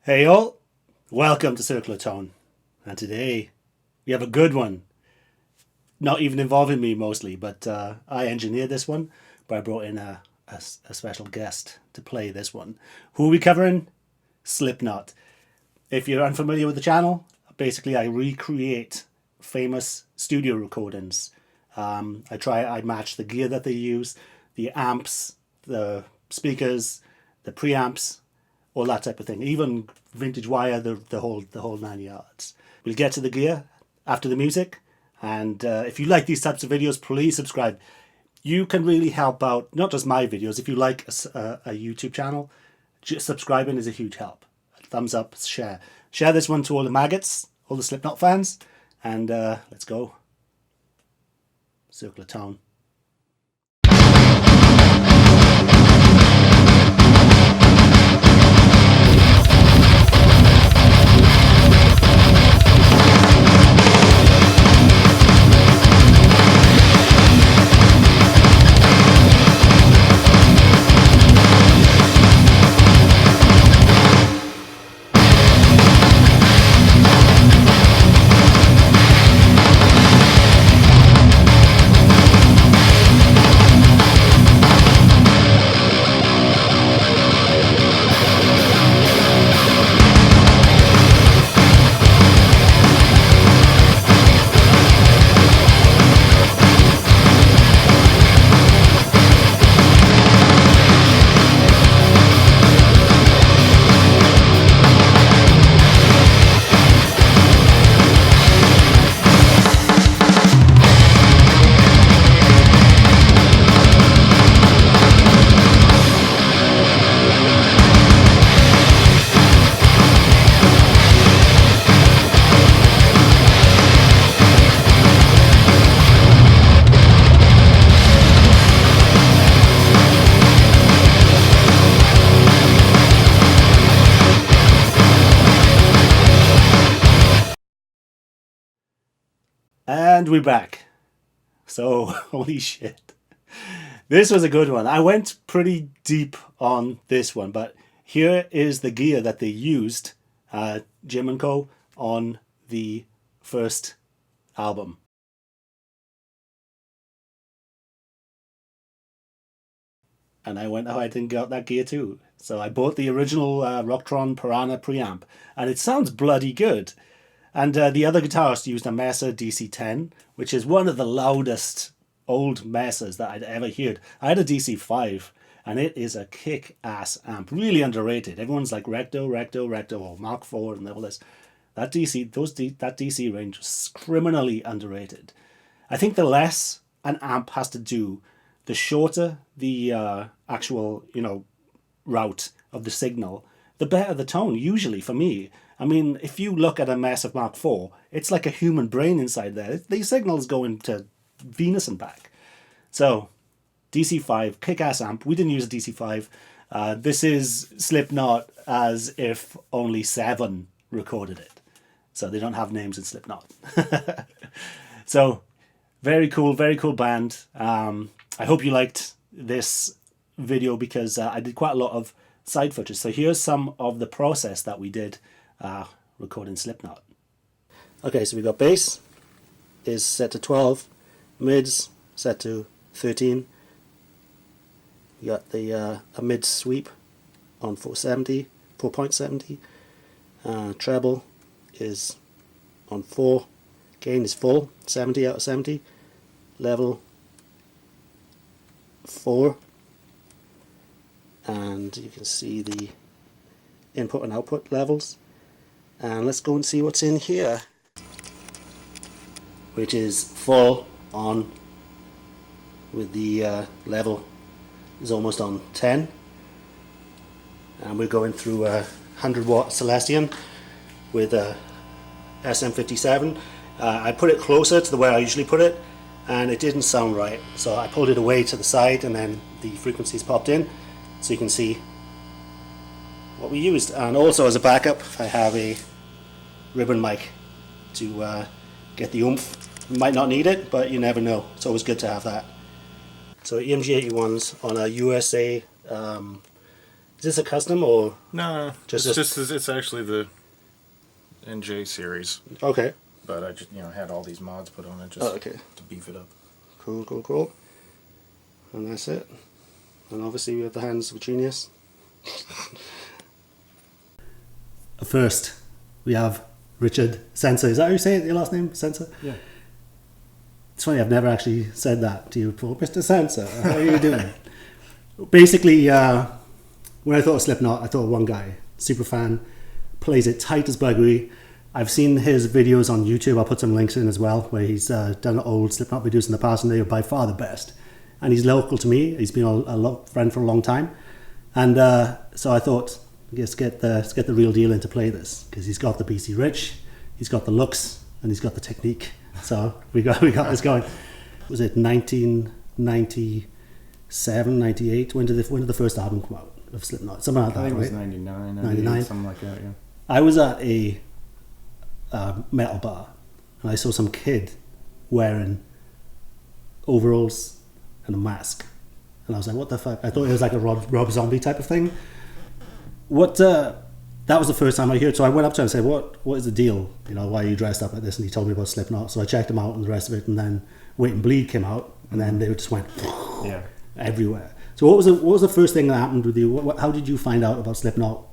Hey all, welcome to Circular Tone, and today we have a good one. Not even involving me mostly, but I engineered this one, but I brought in a special guest to play this one. Who are we covering? Slipknot. If you're unfamiliar with the channel, basically I recreate famous studio recordings. I match the gear that they use, the amps, the speakers, the preamps, all that type of thing. Even vintage wire, the whole 9 yards. We'll get to the gear after the music, and if you like these types of videos, please subscribe. You can really help out, not just my videos. If you like a YouTube channel, just subscribing is a huge help. Thumbs up, share this one to all the maggots, all the Slipknot fans, and let's go. Circular Tone. And we're back. So, holy shit. This was a good one. I went pretty deep on this one, but here is the gear that they used, Jim and Co., on the first album. And I went ahead and got that gear too. So I bought the original Rocktron Piranha preamp, and it sounds bloody good. And the other guitarist used a Mesa DC-10, which is one of the loudest old Mesas that I'd ever heard. I had a DC-5, and it is a kick-ass amp, really underrated. Everyone's like Recto, or Mark IV, and all this. That DC range was criminally underrated. I think the less an amp has to do, the shorter the actual, route of the signal, the better the tone, usually, for me. I mean, if you look at a massive Mark IV, it's like a human brain inside there. These signals go into Venus and back. So, DC-5, kick-ass amp. We didn't use a DC-5. This is Slipknot as if only SEVEN recorded it. So they don't have names in Slipknot. So, very cool band. I hope you liked this video because I did quite a lot of side footage. So here's some of the process that we did recording Slipknot. Okay, so we got bass is set to 12, mids set to 13. We got the a mid sweep on 4.70. Treble is on 4. Gain is full, 70 out of 70. Level 4. And you can see the input and output levels. And let's go and see what's in here, which is full on with the level is almost on 10, and we're going through a 100-watt Celestion with a SM57. I put it closer to the way I usually put it, and it didn't sound right, so I pulled it away to the side, and then the frequencies popped in, so you can see what we used. And also as a backup, I have a ribbon mic to get the oomph. You might not need it, but you never know. It's always good to have that. So EMG 81s on a USA Is this a custom or No, it's actually the NJ series. Okay. But I just had all these mods put on it just to beef it up. Cool. And that's it. And obviously we have the hands of a genius. First, we have Richard Sensor. Is that how you say it, your last name? Sensor? Yeah. It's funny, I've never actually said that to you before. Mr. Sensor, how are you doing? Basically, when I thought of Slipknot, I thought of one guy, super fan, plays it tight as buggery. I've seen his videos on YouTube. I'll put some links in as well, where he's done old Slipknot videos in the past, and they are by far the best. And he's local to me. He's been a friend for a long time. And so I thought, let's get the real deal in to play this, because he's got the BC Rich, he's got the looks, and he's got the technique. So we got this going. Was it 1997, 98? When did the first album come out of Slipknot? Something like that, right? I think it was 99, 99, something like that, yeah. I was at a metal bar, and I saw some kid wearing overalls and a mask, and I was like, what the fuck? I thought it was like a Rob Zombie type of thing. That was the first time I heard it, so I went up to him and said, what is the deal? Why are you dressed up like this? And he told me about Slipknot, so I checked him out and the rest of it, and then Wait and Bleed came out, and then they just went everywhere. So what was the first thing that happened with you? How did you find out about Slipknot?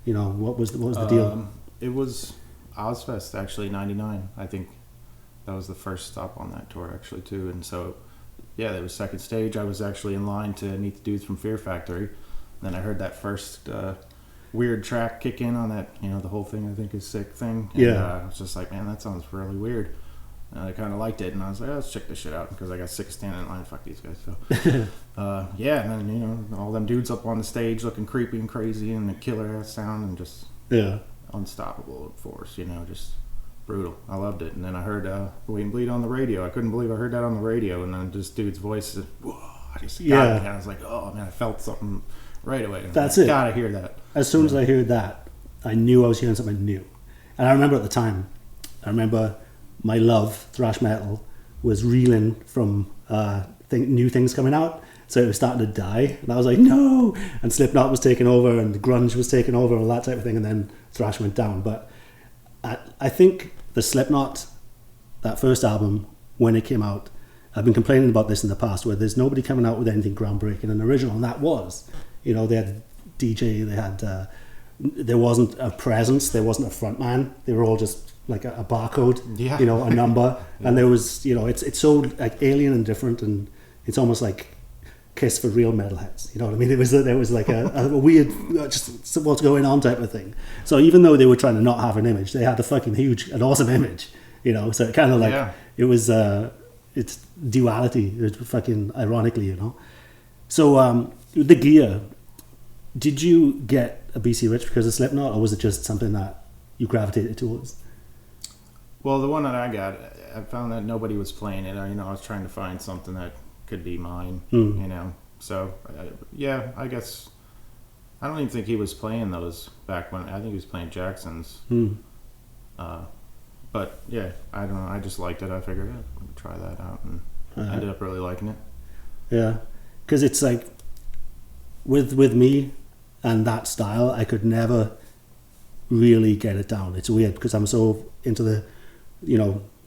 What was the deal? It was Ozfest, actually, 99. I think that was the first stop on that tour, actually, too. And so, yeah, there was second stage. I was actually in line to meet the dudes from Fear Factory. And then I heard that first weird track kick in on that, the whole thing I think is sick thing. And, I was just like, man, that sounds really weird. And I kind of liked it. And I was like, let's check this shit out, because I got sick of standing in line. Fuck these guys. So, and then, all them dudes up on the stage looking creepy and crazy, and the killer ass sound, and just... Yeah. Unstoppable force, just brutal. I loved it. And then I heard Wait and Bleed on the radio. I couldn't believe I heard that on the radio, and then this dude's voice whoa, I just got me. And I was like, oh man, I felt something right away. That's it. Gotta hear that. As soon as I heard that, I knew I was hearing something new. And I remember at the time, my love, thrash metal, was reeling from new things coming out. So it was starting to die, and I was like, no! And Slipknot was taking over, and grunge was taking over, and all that type of thing, and then thrash went down. But I think the Slipknot, that first album, when it came out, I've been complaining about this in the past, where there's nobody coming out with anything groundbreaking and original, and that was. They had DJ, they had... there wasn't a presence, there wasn't a front man, they were all just like a barcode, a number, and there was, it's so like alien and different, and it's almost like Kiss for real metalheads, you know what I mean? There was like a weird, just what's going on type of thing. So even though they were trying to not have an image, they had a fucking an awesome image, So it kind of like it was it's duality, it's fucking ironically, So the gear, did you get a BC Rich because of Slipknot, or was it just something that you gravitated towards? Well, the one that I got, I found that nobody was playing it. I was trying to find something that could be mine, So, I guess I don't even think he was playing those back when. I think he was playing Jackson's. But yeah, I don't know. I just liked it. I figured I'd try that out, and I ended up really liking it. Yeah, because it's like with me and that style, I could never really get it down. It's weird because I'm so into the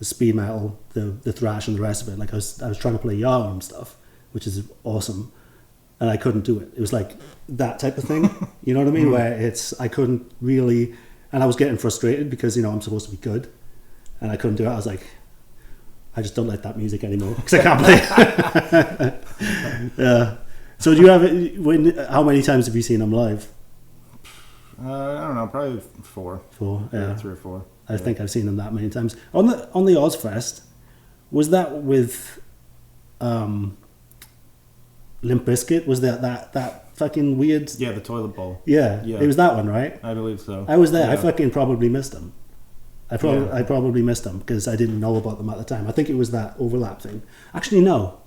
speed metal, the thrash, and the rest of it. Like I was trying to play Yarn and stuff, which is awesome, and I couldn't do it. It was like that type of thing, you know what I mean? Where I couldn't really, and I was getting frustrated because I'm supposed to be good, and I couldn't do it. I was like, I just don't like that music anymore because I can't play. Yeah. So do you have how many times have you seen them live? I don't know, probably 4. 4, yeah. 3 or 4. I think I've seen them that many times. On the Ozfest, was that with Limp Bizkit? Was that fucking weird? Yeah, the toilet bowl. Yeah, it was that one, right? I believe so. I was there. Yeah. I fucking probably missed them. I probably missed them because I didn't know about them at the time. I think it was that overlap thing. Actually, no,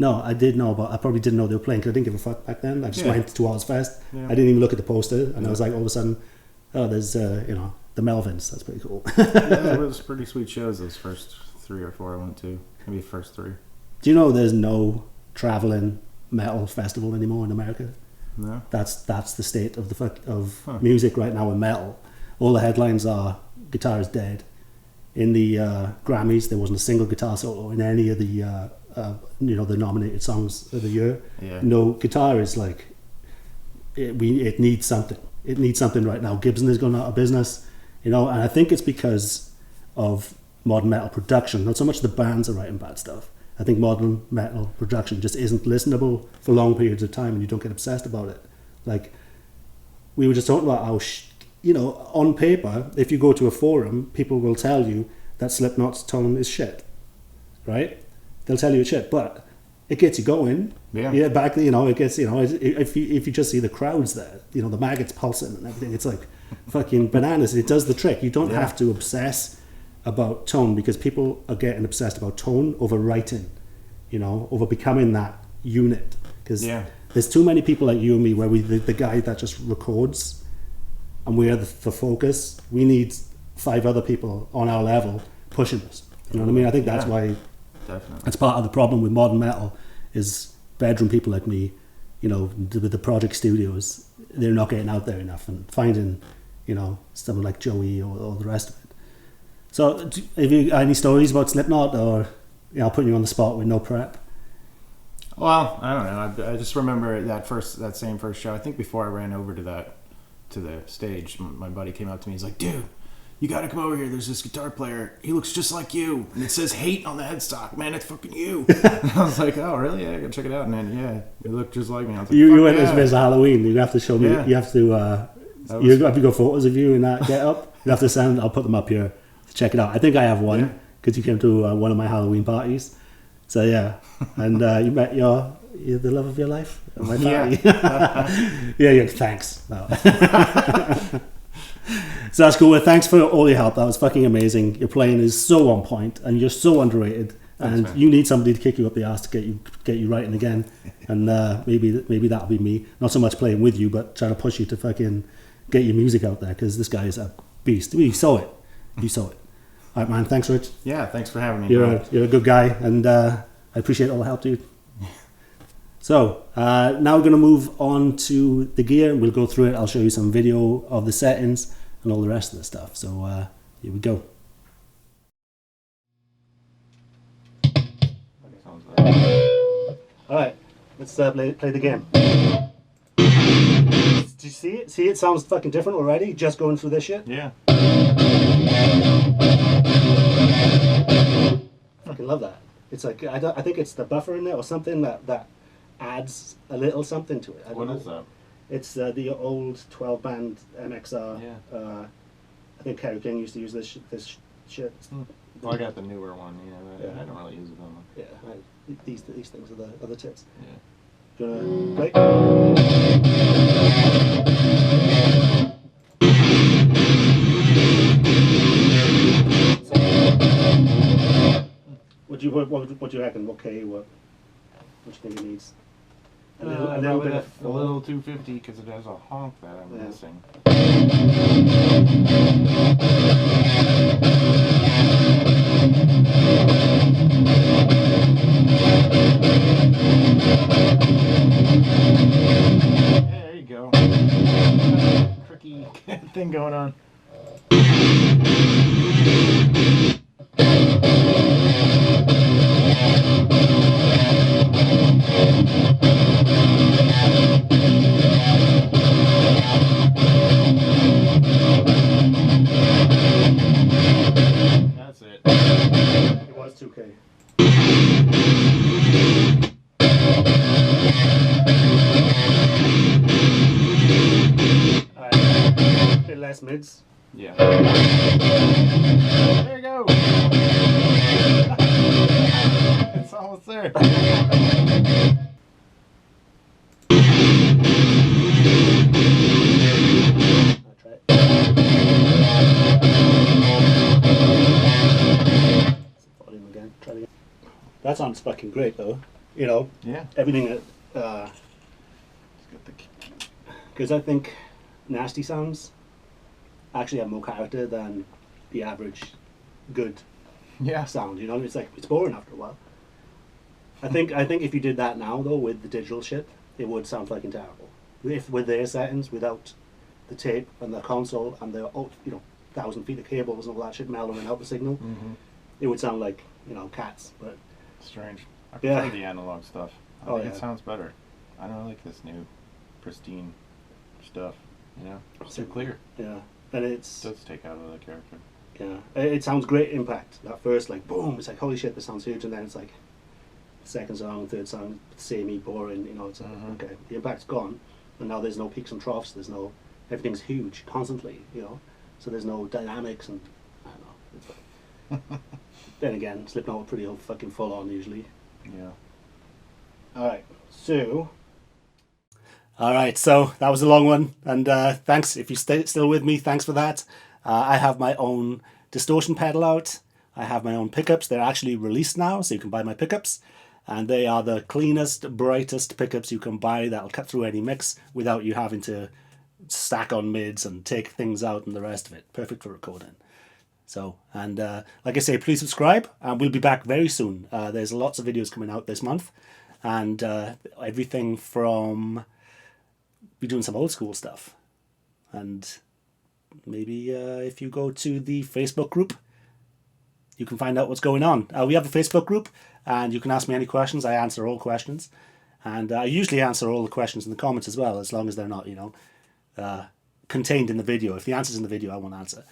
I did know about. I probably didn't know they were playing because I didn't give a fuck back then. I just went to Ozfest. Yeah. I didn't even look at the poster, and I was like, all of a sudden, oh, there's the Melvins. That's pretty cool. Yeah, it was pretty sweet shows. Those first 3 or 4 I went to. Maybe the first 3. Do you know there's no traveling metal festival anymore in America? No. That's the state of of music right now in metal. All the headlines are guitar is dead. In the Grammys, there wasn't a single guitar solo in any of the the nominated songs of the year. Yeah. No, guitar is like it needs something. It needs something right now. Gibson is going out of business, and I think it's because of modern metal production. Not so much the bands are writing bad stuff. I think modern metal production just isn't listenable for long periods of time, and you don't get obsessed about it. Like we were just talking about how on paper, if you go to a forum, people will tell you that Slipknot's tone is shit, right? They'll tell you it's shit, but it gets you going. Yeah. Yeah. Back, it gets, if you just see the crowds there, the maggots pulsing and everything, it's like fucking bananas. It does the trick. You don't have to obsess about tone, because people are getting obsessed about tone over writing, over becoming that unit. Because there's too many people like you and me where the guy that just records, and we are the focus. We need 5 other people on our level pushing us. You know what I mean? I think that's why. Definitely. That's part of the problem with modern metal is bedroom people like me, with the project studios, they're not getting out there enough and finding, someone like Joey or the rest of it. So, have you got any stories about Slipknot, or putting you on the spot with no prep? Well, I don't know. I just remember that same first show. I think before I ran over to the stage, my buddy came up to me. He's like, "Dude, you got to come over here. There's this guitar player. He looks just like you, and it says hate on the headstock. Man, it's fucking you." And I was like, "Oh, really? Yeah, I gotta check it out." And then it looked just like me. I was like, you went as Halloween. You have to show me. Yeah. You have to. You have to go photos of you in that get up. You have to send. I'll put them up here to check it out. I think I have one because you came to one of my Halloween parties. So yeah, and you met the love of your life at my party. Yeah. Thanks. No. So that's cool. Well, thanks for all your help. That was fucking amazing. Your playing is so on point, and you're so underrated. And Thanks, you need somebody to kick you up the ass to get you writing again. And maybe that'll be me. Not so much playing with you, but trying to push you to fucking get your music out there, because this guy is a beast. You saw it. All right, man. Thanks, Rich. Yeah, thanks for having me. You're a good guy, and I appreciate all the help, dude. So now we're going to move on to the gear. We'll go through it. I'll show you some video of the settings and all the rest of the stuff. So here we go. All right, let's play the game. Did you see it? See, it sounds fucking different already, just going through this shit. Yeah. Fucking love that. It's like, I think it's the buffer in there or something that adds a little something to it. What is that? It's the old 12-band MXR. Yeah. I think Kerry King used to use this shit. Well, I got the newer one. Yeah, I don't really use it on them. Yeah, these things are the tits. Yeah. Do you want to play? What do you reckon? Okay, what do you think it needs? A little bit of a little 250 because it has a honk that I'm missing. There you go. Tricky thing going on. That's it. It was 2K. Alright, bit less mids. Yeah. There you go. It's almost there. That sounds fucking great, though. Yeah. Everything that. Because I think nasty sounds actually have more character than the average good sound. It's like it's boring after a while. I think if you did that now though with the digital shit, it would sound fucking terrible. with their settings, without the tape and the console and the 1,000 feet of cables and all that shit mellowing out the signal, it would sound like cats. But Strange. I Yeah. prefer the analog stuff. I Oh, think yeah. it sounds better. I don't like this new pristine stuff. It's too clear. yeah, and It it's does take out of the character. it sounds great impact. That first like boom, it's like holy shit, this sounds huge, and then it's like second song, third song, samey, boring. It's like, okay, the impact's gone, and now there's no peaks and troughs. There's no everything's huge constantly. So there's no dynamics, and I don't know. It's like, then again, Slipknot were pretty fucking full on usually. Yeah. Alright, so that was a long one, and thanks if you're still with me. Thanks for that. I have my own distortion pedal out. I have my own pickups. They're actually released now, so you can buy my pickups, and they are the cleanest, brightest pickups you can buy that'll cut through any mix without you having to stack on mids and take things out and the rest of it. Perfect for recording. So, and like I say, please subscribe, and we'll be back very soon. There's lots of videos coming out this month, and everything from we're doing some old school stuff, and maybe if you go to the Facebook group, you can find out what's going on. We have a Facebook group, and you can ask me any questions. I answer all questions, and I usually answer all the questions in the comments as well, as long as they're not contained in the video. If the answer's in the video, I won't answer.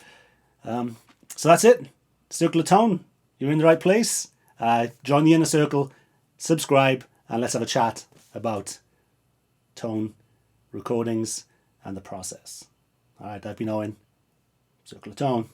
So that's it. Circle of Tone. You're in the right place. Join the inner circle, subscribe, and let's have a chat about tone, recordings, and the process. Alright, I've been Owen. Circle of Tone.